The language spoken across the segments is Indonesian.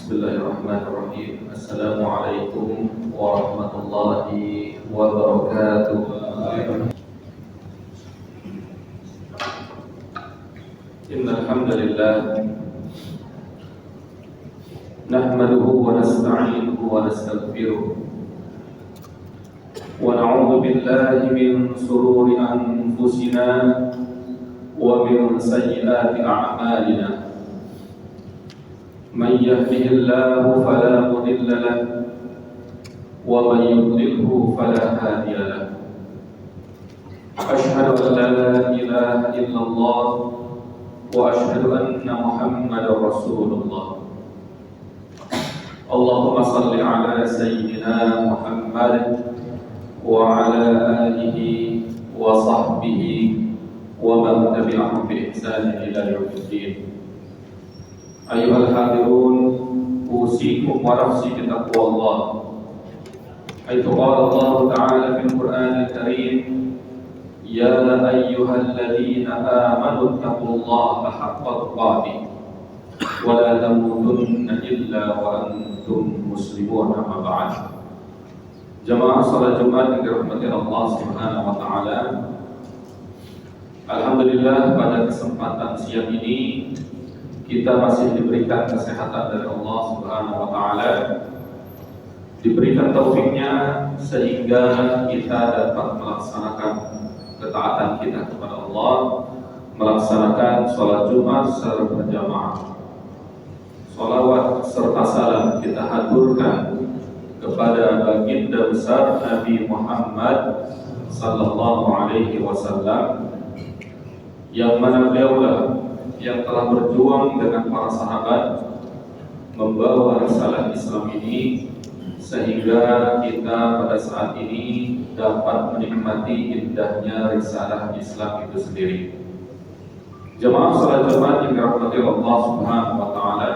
Bismillahirrahmanirrahim. Assalamualaikum warahmatullahi wabarakatuh. Innal hamdalillah nahmaduhu wa nasta'inuhu wa nastaghfiruh wa na'udzu billahi min shururi anfusina wa min sayyiati a'malina. من يهده الله فلا مضل له ومن يضلله فلا هادي له أشهد أن لا إله إلا الله وأشهد أن محمدا رسول الله اللهم صل على سيدنا محمد وعلى آله وصحبه ومن تبعهم بإحسان إلى يوم الدين. Ayuhal hadirun, usikum wa nafsi bitaqwallah. Aitu qala Allah Ta'ala fil Qur'anil Karim, ya ayyuhalladzina amanu taqullaha haqqa tuqatih wa la tamutunna illa wa antum muslimun. Amma ba'd. Jamaah salat Jumat yang dirahmati Allah Subhanahu wa taala. Alhamdulillah pada kesempatan siang ini kita masih diberikan kesehatan dari Allah Subhanahu wa taala, diberikan taufiknya sehingga kita dapat melaksanakan ketaatan kita kepada Allah, melaksanakan sholat Jumat secara berjamaah. Sholawat serta salam kita haturkan kepada baginda besar Nabi Muhammad sallallahu alaihi wasallam, yang mana beliaulah yang telah berjuang dengan para sahabat membawa risalah Islam ini sehingga kita pada saat ini dapat menikmati indahnya risalah Islam itu sendiri. Jemaah salat Jumat yang dirahmati Allah Subhanahu wa taala,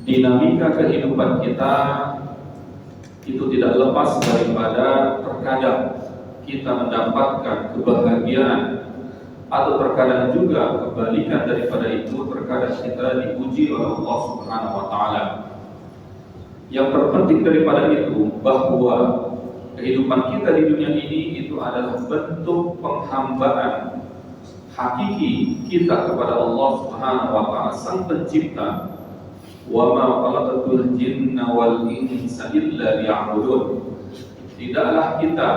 dinamika kehidupan kita itu tidak lepas daripada terkadang kita mendapatkan kebahagiaan, atau terkadang juga kebalikan daripada itu, terkadang kita diuji oleh Allah Subhanahu wa taala. Yang terpenting daripada itu bahwa kehidupan kita di dunia ini itu adalah bentuk penghambaan hakiki kita kepada Allah Subhanahu wa taala, Sang Pencipta. Wa ma khalaqatul jinna wal insa illa liya'budun. Tidaklah kita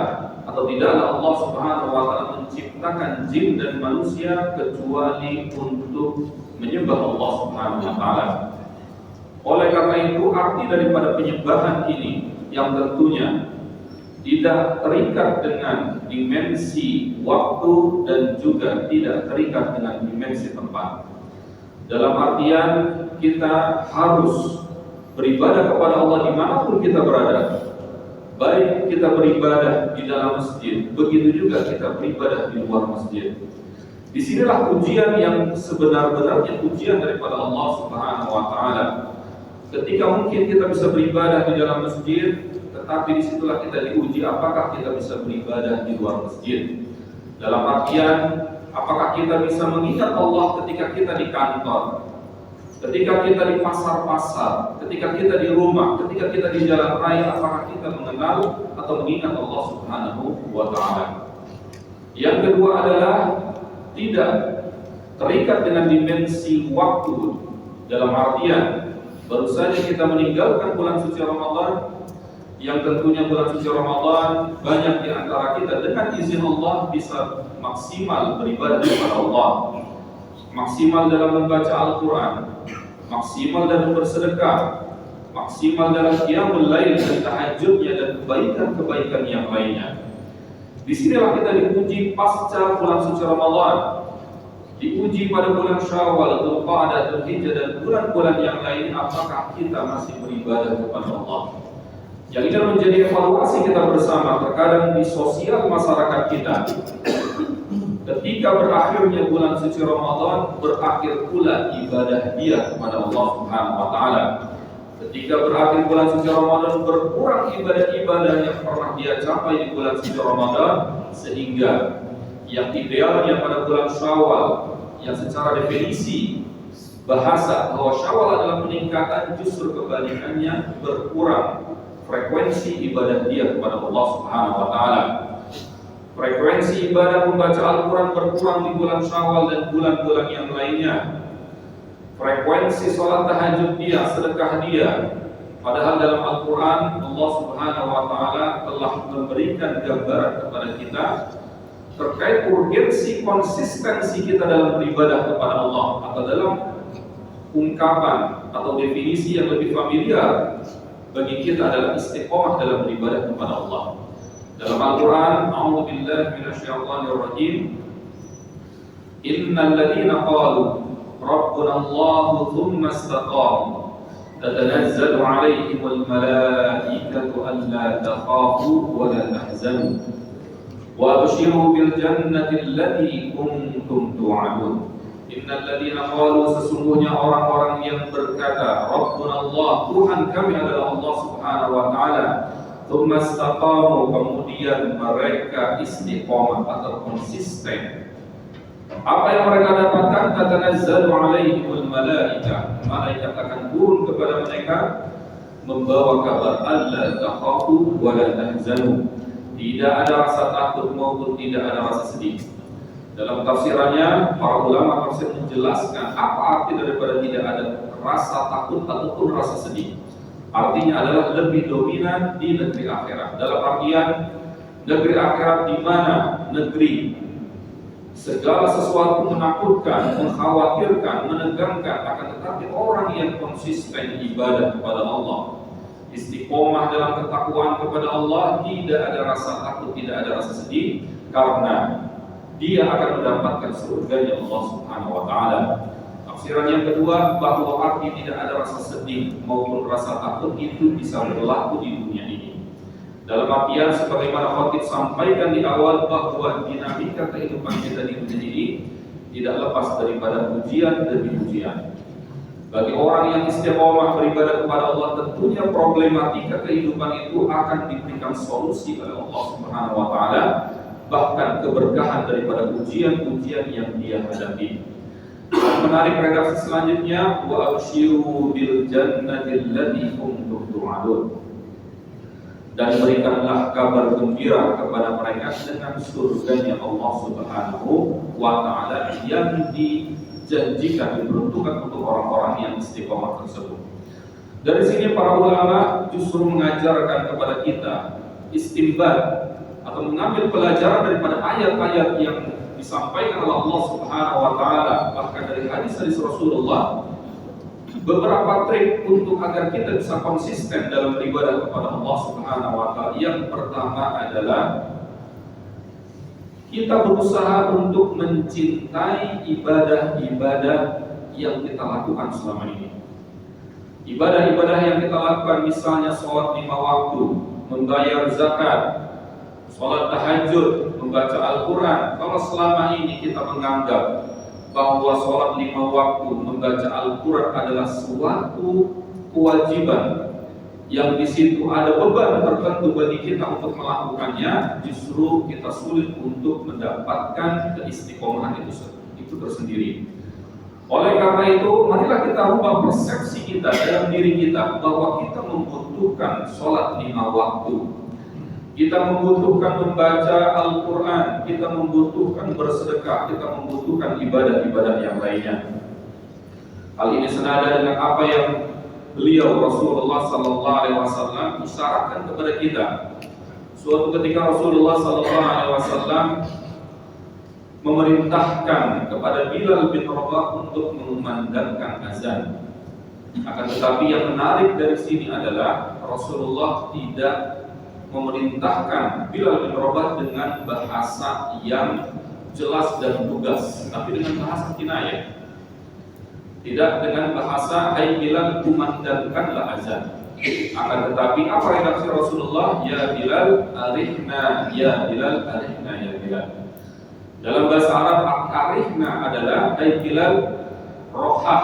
atau tidaklah Allah Subhanahu wa taala menciptakan jin dan manusia kecuali untuk menyembah Allah Subhanahu wa taala. Oleh karena itu, arti daripada penyembahan ini yang tentunya tidak terikat dengan dimensi waktu dan juga tidak terikat dengan dimensi tempat. Dalam artian kita harus beribadah kepada Allah dimanapun kita berada. Baik kita beribadah di dalam masjid, begitu juga kita beribadah di luar masjid. Disinilah ujian yang sebenar-benarnya ujian daripada Allah Subhanahu wa taala. Ketika mungkin kita bisa beribadah di dalam masjid, tetapi disitulah kita diuji apakah kita bisa beribadah di luar masjid. Dalam artian, apakah kita bisa mengingat Allah ketika kita di kantor, ketika kita di pasar-pasar, ketika kita di rumah, ketika kita di jalan raya, apakah kita mengenal atau mengingat Allah Subhanahu wa taala? Yang kedua adalah tidak terikat dengan dimensi waktu. Dalam artian baru saja kita meninggalkan bulan suci Ramadan, yang tentunya bulan suci Ramadan banyak di antara kita dengan izin Allah bisa maksimal beribadah kepada Allah, maksimal dalam membaca Al-Quran, maksimal dalam bersedekah, maksimal dalam qiyamul lail dan tahajudnya dan kebaikan-kebaikan yang lainnya. Disinilah kita diuji pasca bulan suci Ramadan, diuji pada bulan Syawal, Dzulqa'dah, Dzulhijjah dan bulan-bulan yang lain, apakah kita masih beribadah kepada Allah. Yang ini menjadi evaluasi kita bersama terkadang di sosial masyarakat kita. Ketika berakhirnya bulan suci Ramadan, berakhir pula ibadah dia kepada Allah Subhanahu wa taala. Ketika berakhir bulan suci Ramadan, berkurang ibadah-ibadah yang pernah dia capai di bulan suci Ramadan, sehingga yang idealnya pada bulan Syawal yang secara definisi bahasa bahwa Syawal adalah peningkatan, justru kebalikannya berkurang frekuensi ibadah dia kepada Allah Subhanahu wa taala. Frekuensi ibadah membaca Al-Quran berkurang di bulan Syawal dan bulan-bulan yang lainnya. Frekuensi sholat tahajud dia, sedekah dia. Padahal dalam Al-Quran Allah Subhanahu wa taala telah memberikan gambaran kepada kita terkait urgensi konsistensi kita dalam beribadah kepada Allah, atau dalam ungkapan atau definisi yang lebih familiar bagi kita adalah istiqomah dalam beribadah kepada Allah. Dalam Al-Quran, a'udzubillahi minasyaitonirrajim, innal ladzina qalu rabbuna Allahu tsumma istaqamu tatanazzalu 'alaihimul malaikatu alla takhafu wa la tahzanu wa abshiru bil jannati allati kuntum tu'adun. Innal ladzina qalu, sesungguhnya orang-orang yang berkata Rabbuna Allah, Tuhan kami adalah Allah Subhanahu wa taala, tsumma istaqamu, kemudian mereka istiqomah atau konsisten. Apa yang mereka dapatkan? Tatanazzalu 'alaihimul malaika, malaikat akan turun kepada mereka membawa kabar alla takhafu wa la tahzanu, tidak ada rasa takut maupun tidak ada rasa sedih. Dalam tafsirannya, para ulama tafsir menjelaskan apa arti daripada tidak ada rasa takut ataupun rasa sedih. Artinya adalah lebih dominan di negeri akhirat. Dalam artian negeri akhirat di mana negeri segala sesuatu menakutkan, mengkhawatirkan, menegangkan, akan tetapi orang yang konsisten ibadah kepada Allah, istiqomah dalam ketakwaan kepada Allah, tidak ada rasa takut, tidak ada rasa sedih, karena dia akan mendapatkan surganya Allah Subhanahu wa taala. Tafsiran yang kedua, bahwa arti tidak ada rasa sedih maupun rasa takut itu bisa berlaku di dunia ini. Dalam artian sebagaimana Khatib sampaikan di awal, bahwa dinamika kehidupan kita di dunia ini tidak lepas daripada ujian demi ujian. Bagi orang yang istiqomah beribadah kepada Allah, tentunya problematika kehidupan itu akan diberikan solusi oleh Allah Subhanahu wa taala, bahkan keberkahan daripada ujian-ujian yang dia hadapi. Menarik redaksi selanjutnya, wa abshiru bil jannati allati kuntum tu'adun, dan berikanlah kabar gembira kepada mereka dengan surganya Allah Subhanahu wa taala yang dijanjikan, diperuntukkan untuk orang-orang yang istiqomah tersebut. Dari sini para ulama justru mengajarkan kepada kita istinbat atau mengambil pelajaran daripada ayat-ayat yang disampaikan oleh Allah Subhanahu wa taala, bahkan dari hadis-hadis Rasulullah, beberapa trik untuk agar kita bisa konsisten dalam beribadah kepada Allah Subhanahu wa taala. Yang pertama adalah kita berusaha untuk mencintai ibadah-ibadah yang kita lakukan selama ini. Ibadah-ibadah yang kita lakukan, misalnya sholat 5 waktu, membayar zakat, sholat tahajud, membaca Al-Quran. Kalau selama ini kita menganggap bahwa sholat 5 waktu, membaca Al-Quran adalah suatu kewajiban yang di situ ada beban tertentu bagi kita untuk melakukannya, justru kita sulit untuk mendapatkan keistiqomahan itu tersendiri. Oleh karena itu, marilah kita rubah persepsi kita dalam diri kita bahwa kita membutuhkan sholat 5 waktu, kita membutuhkan membaca Al-Quran, kita membutuhkan bersedekah, kita membutuhkan ibadah-ibadah yang lainnya. Hal ini senada dengan apa yang beliau Rasulullah SAW isyaratkan kepada kita. Suatu ketika Rasulullah SAW memerintahkan kepada Bilal bin Rabah untuk mengumandangkan azan. Akan tetapi yang menarik dari sini adalah Rasulullah tidak memerintahkan Bilal bin Rabah dengan bahasa yang jelas dan lugas, tapi dengan bahasa kinayah. Tidak dengan bahasa hai Bilal kumandangkanlah azan. Akan tetapi apa redaksi Rasulullah? Ya Bilal arihna, ya Bilal arihna, ya Bilal. Dalam bahasa Arab, arihna adalah hai Bilal, rohah,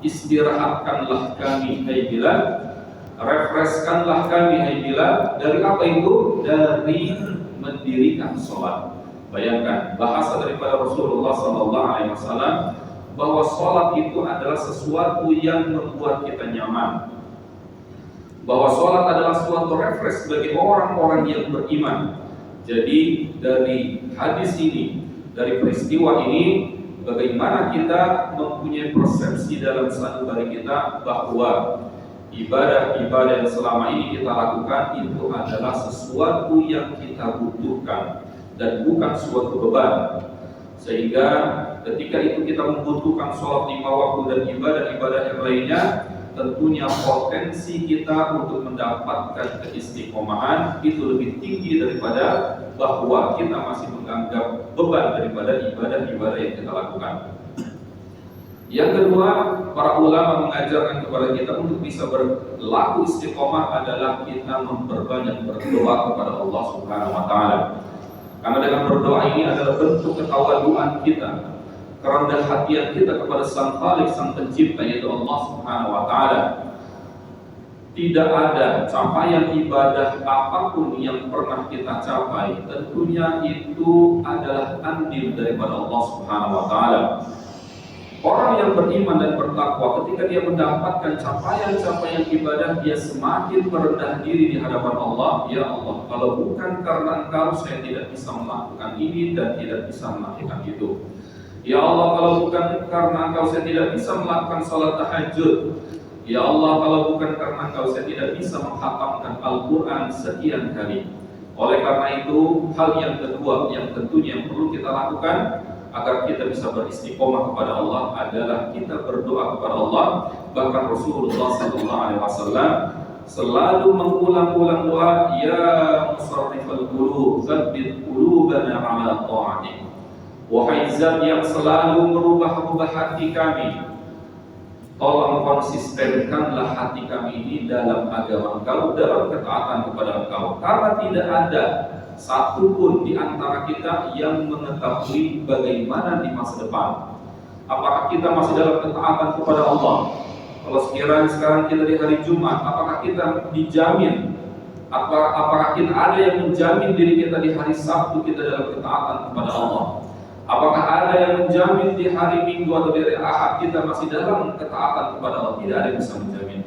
istirahatkanlah kami hai Bilal, refreshkanlah kami hai Bilal. Dari apa itu? Dari mendirikan sholat. Bayangkan bahasa daripada Rasulullah SAW bahwa sholat itu adalah sesuatu yang membuat kita nyaman, bahwa sholat adalah suatu refresh bagi orang-orang yang beriman. Jadi dari hadis ini, dari peristiwa ini, bagaimana kita mempunyai persepsi dalam sanubari kita bahwa ibadah-ibadah yang selama ini kita lakukan itu adalah sesuatu yang kita butuhkan dan bukan suatu beban. Sehingga ketika itu kita membutuhkan sholat 5 waktu dan ibadah-ibadah yang lainnya, tentunya potensi kita untuk mendapatkan keistiqomahan itu lebih tinggi daripada bahwa kita masih menganggap beban daripada ibadah-ibadah yang kita lakukan. Yang kedua, para ulama mengajarkan kepada kita untuk bisa berlaku istiqomah adalah kita memperbanyak berdoa kepada Allah Subhanahu wa taala. Karena dengan berdoa ini adalah bentuk ketawaduan kita, kerendahan hatian kita kepada Sang Khalik, Sang Pencipta, yaitu Allah Subhanahu wa taala. Tidak ada capaian ibadah apapun yang pernah kita capai, tentunya itu adalah andil daripada Allah Subhanahu wa taala. Orang yang beriman dan bertakwa, ketika dia mendapatkan capaian-capaian ibadah, dia semakin merendah diri di hadapan Allah. Ya Allah, kalau bukan karena Engkau, saya tidak bisa melakukan ini dan tidak bisa melakukan itu. Ya Allah, kalau bukan karena Engkau, saya tidak bisa melakukan salat tahajud. Ya Allah, kalau bukan karena Engkau, saya tidak bisa menghatamkan Al-Quran sekian kali. Oleh karena itu, hal yang kedua yang tentunya yang perlu kita lakukan agar kita bisa beristiqomah kepada Allah adalah kita berdoa kepada Allah. Bahkan Rasulullah SAW selalu mengulang-ulang doa, Ya musarrifal qulub, tsabbit qulubana ala ta'atik. Wahai Zat yang selalu merubah-rubah hati kami, tolong konsistenkanlah hati kami ini dalam agama Engkau, dalam ketaatan kepada Engkau. Karena tidak ada satupun di antara kita yang mengetahui bagaimana di masa depan. Apakah kita masih dalam ketaatan kepada Allah? Kalau sekiranya sekarang kita di hari Jumat, apakah kita dijamin? Apakah kita ada yang menjamin diri kita di hari Sabtu kita dalam ketaatan kepada Allah? Apakah ada yang menjamin di hari Minggu atau di hari Ahad kita masih dalam ketaatan kepada Allah? Tidak ada yang bisa menjamin.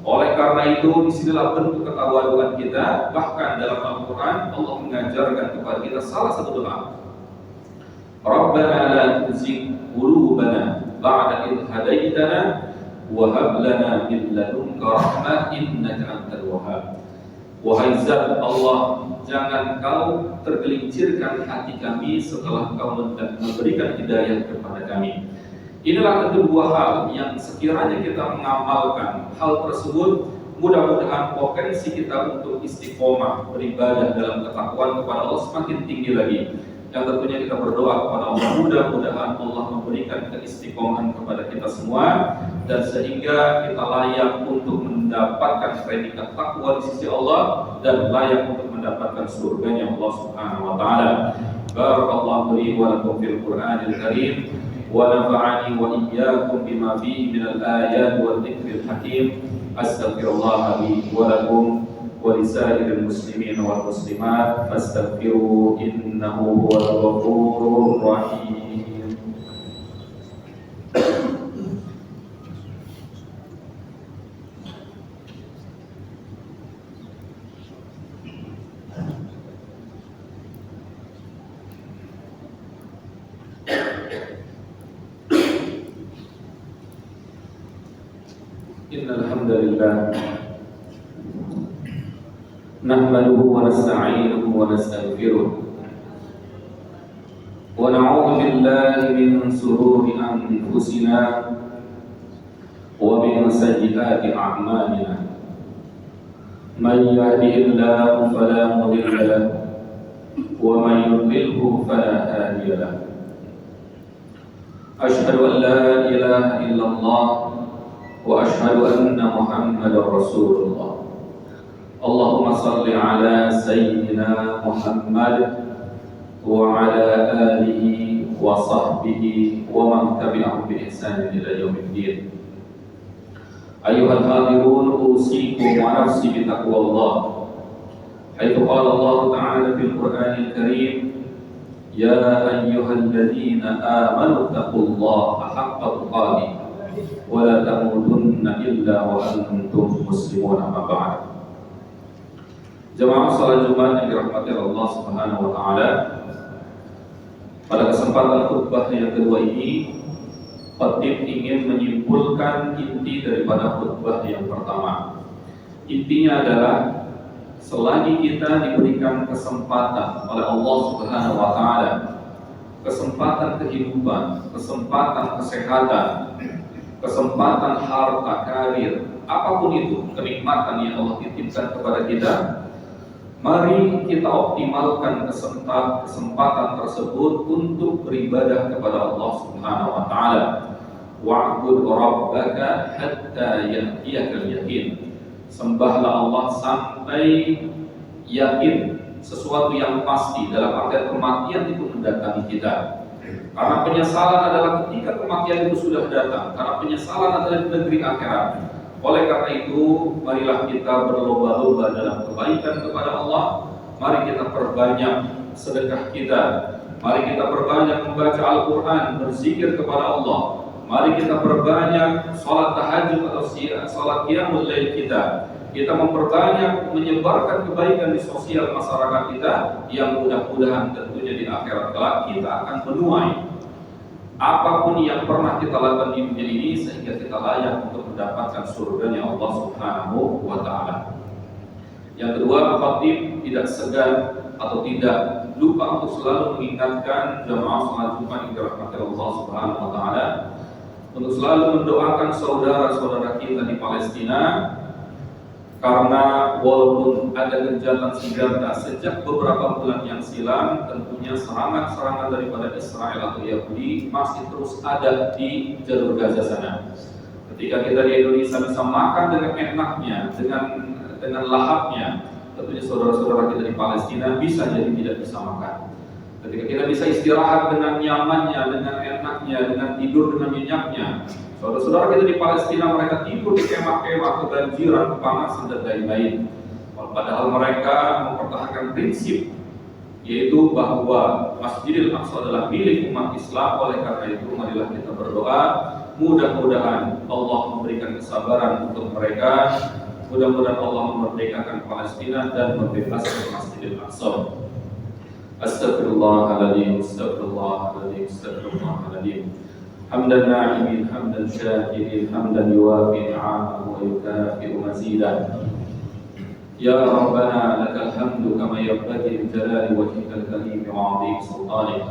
Oleh karena itu, disinilah bentuk ketawaduan kita. Bahkan dalam Al-Quran, Allah mengajarkan kepada kita salah satu doa, Rabbana la tuzigh qulubana ba'da idh hadaitana wa hab lana min ladunka rahmah innaka antal wahhab. Wahai Zat Allah, jangan Kau tergelincirkan hati kami setelah Kau memberikan hidayah kepada kami. Inilah kedua hal yang sekiranya kita mengamalkan hal tersebut, mudah-mudahan potensi kita untuk istiqomah beribadah dalam ketakwaan kepada Allah semakin tinggi lagi. Yang tentunya kita berdoa kepada Allah, mudah-mudahan Allah memberikan keistiqomahan kepada kita semua, dan sehingga kita layak untuk mendapatkan predikat takwa di sisi Allah dan layak untuk mendapatkan surganya Allah Subhanahu wa taala. Barakallahu li wa lakum fil Qur'anil Karim. ونفعني وإياكم بما فيه من الآيات والذكر الحكيم. أستغفر الله لي ولكم ولسائر المسلمين والمسلمات فاستغفروه إنه هو الغفور الرحيم. Innal hamdalillah nahmaduhu wa nasta'inuhu wa nastaghfiruh wa na'udzu billahi min shururi anfusina wa min sayyiati a'malina. Man yahdihillahu fala mudilla lahu wa man yudlilhu fala hadiya lahu. Asyhadu an la ilaha illallah wa asyhadu anna Muhammadar Rasulullah. Allahumma salli ala sayyidina Muhammad wa ala alihi wa sahbihi wa man tabi'ahum bi ihsan ila yaumiddin. Ayyuhal hadirun, usikum wa nafsi bi taqwallah. Haitsu qala Allah ta'ala fil Qur'anil Karim, يا أيها الذين آمنوا اتقوا الله حق تقاته ولا تموتن إلا وأنتم مسلمون. أما بعد. Jemaah salat Jumat yang dirahmati Allah Subhanahu wa taala. Pada kesempatan khutbah yang kedua ini, khatib ingin menyimpulkan inti daripada khutbah yang pertama. Intinya adalah selagi kita diberikan kesempatan oleh Allah Subhanahu wa taala, kesempatan kehidupan, kesempatan kesehatan, kesempatan harta, karir, apapun itu kenikmatan yang Allah titipkan kepada kita, mari kita optimalkan kesempatan tersebut untuk beribadah kepada Allah Subhanahu wa taala. Wa'bud rabbaka hatta ya'tiyakal yaqin. Sembahlah Allah sampai yakin sesuatu yang pasti, dalam artian kematian itu mendatangi kita. Karena penyesalan adalah ketika kematian itu sudah datang, karena penyesalan adalah di negeri akhirat. Oleh karena itu, marilah kita berlomba-lomba dalam kebaikan kepada Allah. Mari kita perbanyak sedekah kita. Mari kita perbanyak membaca Al-Quran, berzikir kepada Allah. Mari kita perbanyak sholat tahajud atau sholat qiyamul lail kita. Kita memperbanyak menyebarkan kebaikan di sosial masyarakat kita, yang mudah-mudahan tentunya di akhirat kelak kita akan menuai apapun yang pernah kita lakukan di dunia ini, sehingga kita layak untuk mendapatkan surganya Allah Subhanahu wa taala. Yang kedua, khatib tidak segan atau tidak lupa untuk selalu mengingatkan jamaah salat Jumat yang dirahmati Allah Subhanahu wa taala untuk selalu mendoakan saudara-saudara kita di Palestina, karena walaupun ada gencatan senjata sejak beberapa bulan yang silam, tentunya serangan-serangan daripada Israel atau Yahudi masih terus ada di jalur Gaza sana. Ketika kita di Indonesia bisa makan dengan enaknya, dengan lahapnya, tentunya saudara-saudara kita di Palestina bisa jadi tidak bisa makan. Ketika kita bisa istirahat dengan nyamannya, dengan enaknya, dengan tidur dengan nyenyaknya, saudara-saudara kita di Palestina mereka tidur di kemah-kemah, kebanjiran, kepanasan dan lain-lain. Padahal mereka mempertahankan prinsip, yaitu bahwa Masjidil Aqsa adalah milik umat Islam. Oleh karena itu, marilah kita berdoa, mudah-mudahan Allah memberikan kesabaran untuk mereka. Mudah-mudahan Allah memerdekakan Palestina dan membebaskan Masjidil Aqsa. Astaghfirullahaladzim, astaghfirullahaladzim, astaghfirullahaladzim. Hamdan na'imin, hamdan syakirin, hamdan yuwafi ni'amahu wa yukafi'u mazidah. Ya Rabbana lakal hamdu kama yanbaghi li jalali wajhikal karim wa 'azimi sultanik.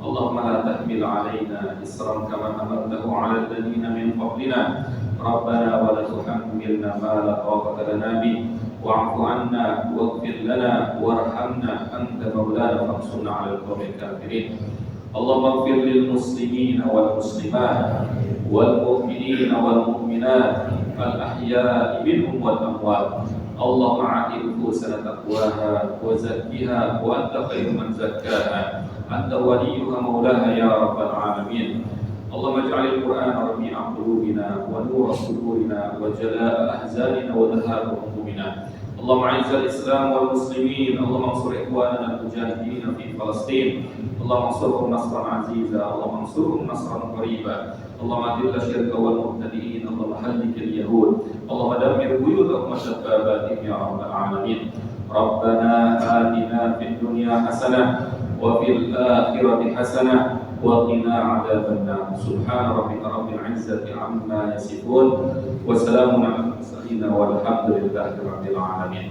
Allahumma la tahmil 'alaina isran kama hamaltahu 'ala alladhina min qablina. Rabbana wa la tuhammilna ma la taqata lana bihi. Wa'fu 'anna waghfir lana warhamna anta maulana fansurna 'alal qawmil kafirin. Allahumma ighfir lil muslimina wal muslimat wal mu'minina wal mu'minat al ahya'i minhum wal amwat. Allahumma a'ti nufusana taqwaha wa zakkiha wa anta khairu man zakkaha anta waliyuha maulaha ya rabbal alamin. Allahumma ij'alil Qur'ana rabi'a qulubina wa nura sudurina wa jalaa'a ahzanina wa dhahaba humumina. Allahumma a'izzal Islam wal muslimin. Allahumma ansur ikhwanana al-mujahidin fi Palestin. Allahumma ansurhum nasran 'aziza. Allahumma ansurhum nasran qariba. Allahumma adilla syirka wal mubtadi'in. Allahumma hallikil yahud. Allahumma dammir buyutahum wa shabbabatihim ya rabbal alamin. Rabbana atina fid dunya hasanah wa fil akhirati hasanah wa qina adzaban nar. Subhana rabbika rabbil izzati amma yasifun wa salamun alal mursalin walhamdulillahi rabbil alamin.